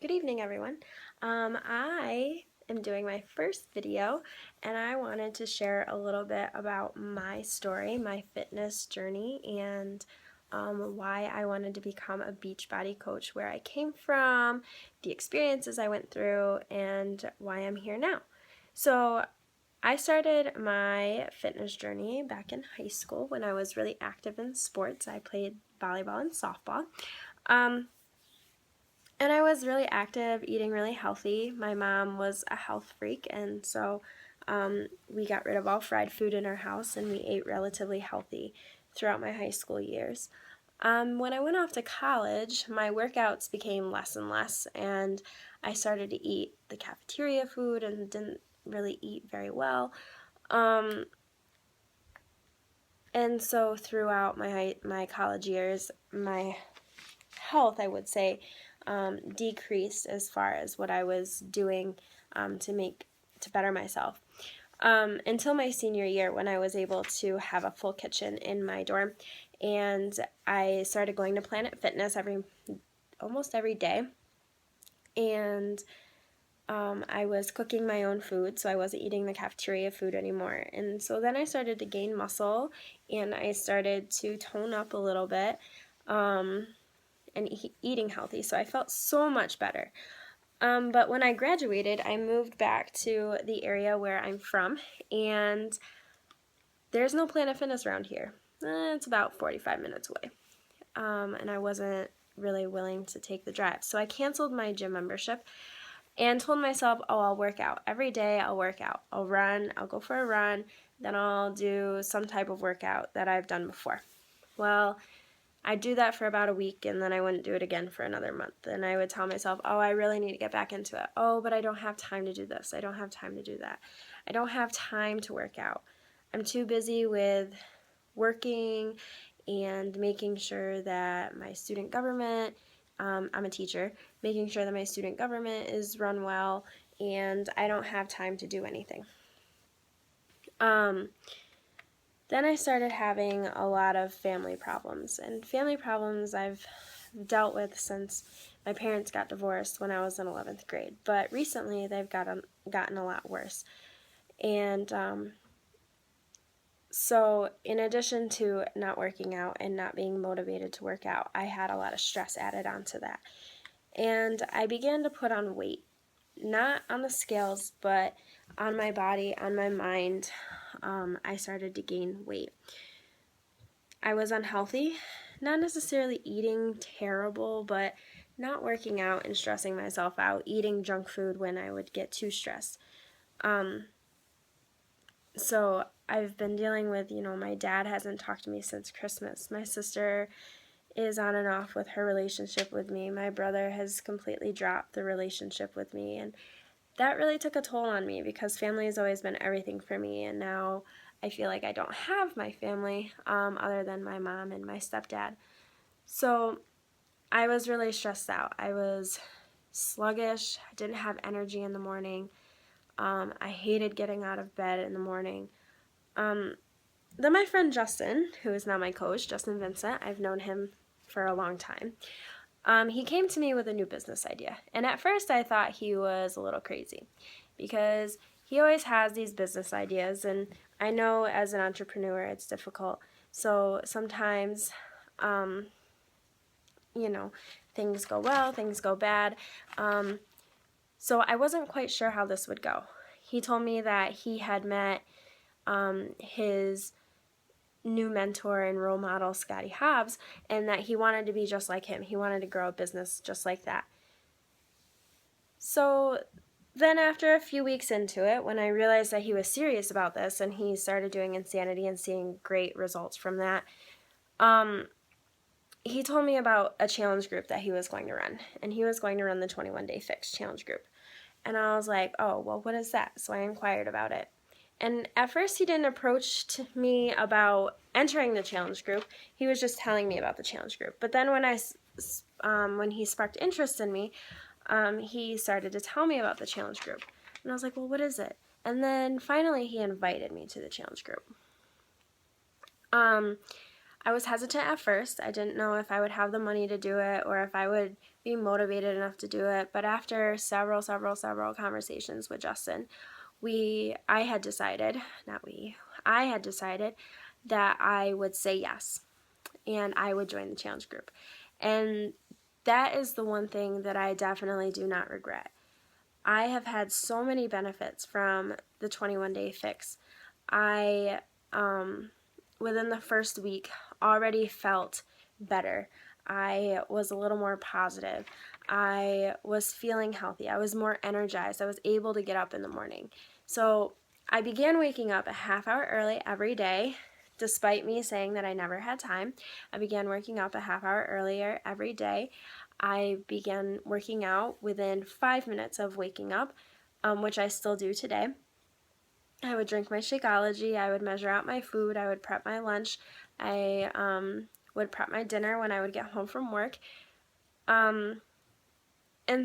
Good evening, everyone. I am doing my first video, and I wanted to share a little bit about my story, my fitness journey, and why I wanted to become a Beachbody coach, where I came from, the experiences I went through, and why I'm here now. So, I started my fitness journey back in high school when I was really active in sports. I played volleyball and softball. And I was really active, eating really healthy. My mom was a health freak, and so we got rid of all fried food in our house and we ate relatively healthy throughout my high school years. When I went off to college, my workouts became less and less, and I started to eat the cafeteria food and didn't really eat very well. And so throughout my college years, my health, I would say, decreased as far as what I was doing to better myself. Until my senior year, when I was able to have a full kitchen in my dorm, and I started going to Planet Fitness almost every day, and I was cooking my own food, so I wasn't eating the cafeteria food anymore. And so then I started to gain muscle, and I started to tone up a little bit. And eating healthy, so I felt so much better. But when I graduated, I moved back to the area where I'm from, and there's no Planet Fitness around here. It's about 45 minutes away, and I wasn't really willing to take the drive. So I canceled my gym membership and told myself, oh, I'll work out. Every day I'll work out. I'll run, I'll go for a run, then I'll do some type of workout that I've done before. Well, I'd do that for about a week, and then I wouldn't do it again for another month. And I would tell myself, oh, I really need to get back into it. Oh, but I don't have time to do this. I don't have time to do that. I don't have time to work out. I'm too busy with working and making sure that my student government, I'm a teacher, making sure that my student government is run well, and I don't have time to do anything. Then I started having a lot of family problems, and family problems I've dealt with since my parents got divorced when I was in 11th grade, but recently they've gotten a lot worse. And so in addition to not working out and not being motivated to work out, I had a lot of stress added onto that. And I began to put on weight, not on the scales, but on my body, on my mind. I started to gain weight. I was unhealthy, not necessarily eating terrible, but not working out and stressing myself out, eating junk food when I would get too stressed. So I've been dealing with, my dad hasn't talked to me since Christmas. My sister is on and off with her relationship with me. My brother has completely dropped the relationship with me, and that really took a toll on me because family has always been everything for me, and now I feel like I don't have my family other than my mom and my stepdad. So I was really stressed out. I was sluggish. I didn't have energy in the morning. I hated getting out of bed in the morning. Then my friend Justin, who is now my coach, Justin Vincent, I've known him for a long time. He came to me with a new business idea. And at first I thought he was a little crazy because he always has these business ideas, and I know as an entrepreneur it's difficult. So sometimes, things go well, things go bad. So I wasn't quite sure how this would go. He told me that he had met his new mentor and role model, Scotty Hobbs, and that he wanted to be just like him. He wanted to grow a business just like that. So then after a few weeks into it, when I realized that he was serious about this and he started doing Insanity and seeing great results from that, he told me about a challenge group that he was going to run. And he was going to run the 21 Day Fix challenge group. And I was like, oh, well, what is that? So I inquired about it. And at first he didn't approach me about entering the challenge group. He was just telling me about the challenge group. But then when he sparked interest in me, he started to tell me about the challenge group. And I was like, well, what is it? And then finally he invited me to the challenge group. I was hesitant at first. I didn't know if I would have the money to do it or if I would be motivated enough to do it. But after several conversations with Justin, I had decided, not we, I had decided that I would say yes and I would join the challenge group. And that is the one thing that I definitely do not regret. I have had so many benefits from the 21 Day Fix. I, within the first week, already felt better. I was a little more positive. I was feeling healthy. I was more energized. I was able to get up in the morning. So I began waking up a half hour early every day, despite me saying that I never had time. I began waking up a half hour earlier every day. I began working out within 5 minutes of waking up, which I still do today. I would drink my Shakeology. I would measure out my food. I would prep my lunch. I would prep my dinner when I would get home from work. And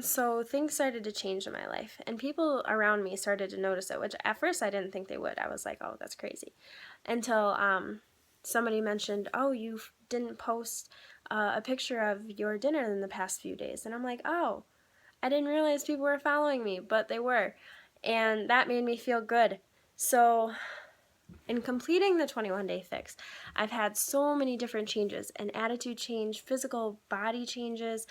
so things started to change in my life. And people around me started to notice it, which at first I didn't think they would. I was like, oh, that's crazy. Until somebody mentioned, oh, you didn't post a picture of your dinner in the past few days. And I'm like, oh, I didn't realize people were following me, but they were. And that made me feel good. So in completing the 21 Day Fix, I've had so many different changes: an attitude change, physical body changes,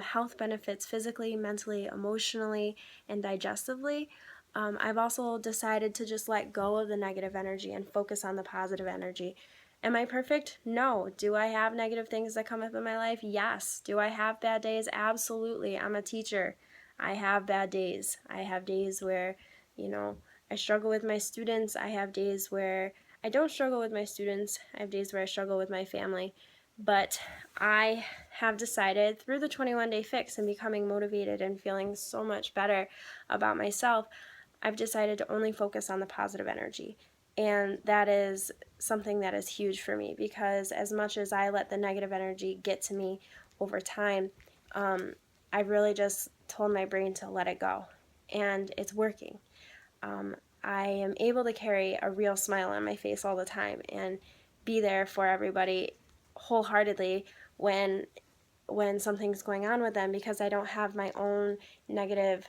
health benefits physically, mentally, emotionally, and digestively. I've also decided to just let go of the negative energy and focus on the positive energy. Am I perfect? No. Do I have negative things that come up in my life? Yes. Do I have bad days? Absolutely. I'm a teacher. I have bad days. I have days where, I struggle with my students. I have days where I don't struggle with my students. I have days where I struggle with my family. But I have decided through the 21 Day Fix and becoming motivated and feeling so much better about myself, I've decided to only focus on the positive energy. And that is something that is huge for me, because as much as I let the negative energy get to me over time, I really just told my brain to let it go. And it's working. I am able to carry a real smile on my face all the time and be there for everybody wholeheartedly when something's going on with them, because I don't have my own negative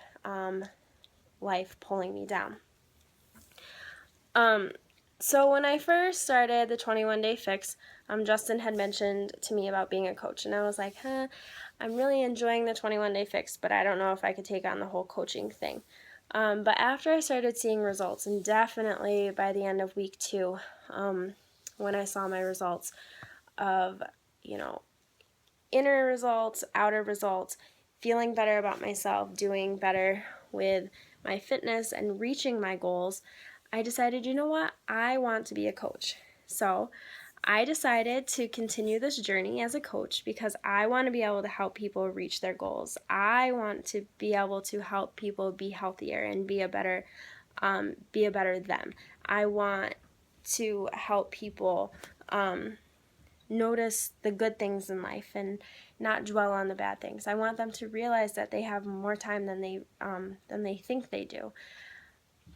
life pulling me down. So when I first started the 21 Day Fix, Justin had mentioned to me about being a coach, and I was like, I'm really enjoying the 21 Day Fix, but I don't know if I could take on the whole coaching thing. But after I started seeing results, and definitely by the end of week 2, when I saw my results of, inner results, outer results, feeling better about myself, doing better with my fitness and reaching my goals, I decided, you know what, I want to be a coach. So I decided to continue this journey as a coach because I want to be able to help people reach their goals. I want to be able to help people be healthier and be a better them. I want to help people notice the good things in life and not dwell on the bad things. I want them to realize that they have more time than they think they do.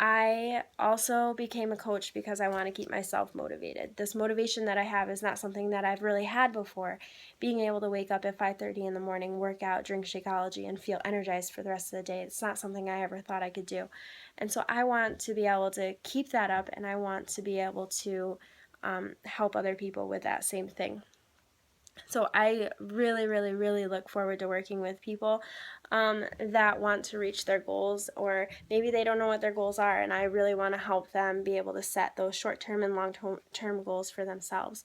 I also became a coach because I want to keep myself motivated. This motivation that I have is not something that I've really had before. Being able to wake up at 5:30 in the morning, work out, drink Shakeology, and feel energized for the rest of the day, it's not something I ever thought I could do. And so I want to be able to keep that up, and I want to be able to help other people with that same thing. So I really, really, really look forward to working with people that want to reach their goals, or maybe they don't know what their goals are, and I really want to help them be able to set those short-term and long-term goals for themselves.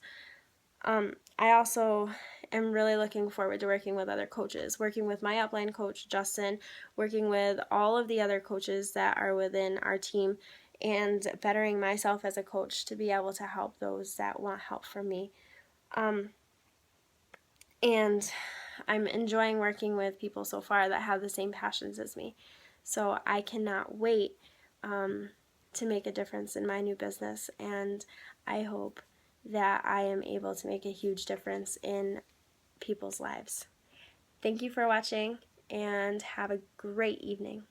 I also am really looking forward to working with other coaches, working with my upline coach, Justin, working with all of the other coaches that are within our team, and bettering myself as a coach to be able to help those that want help from me. And I'm enjoying working with people so far that have the same passions as me. So I cannot wait to make a difference in my new business, and I hope that I am able to make a huge difference in people's lives. Thank you for watching, and have a great evening.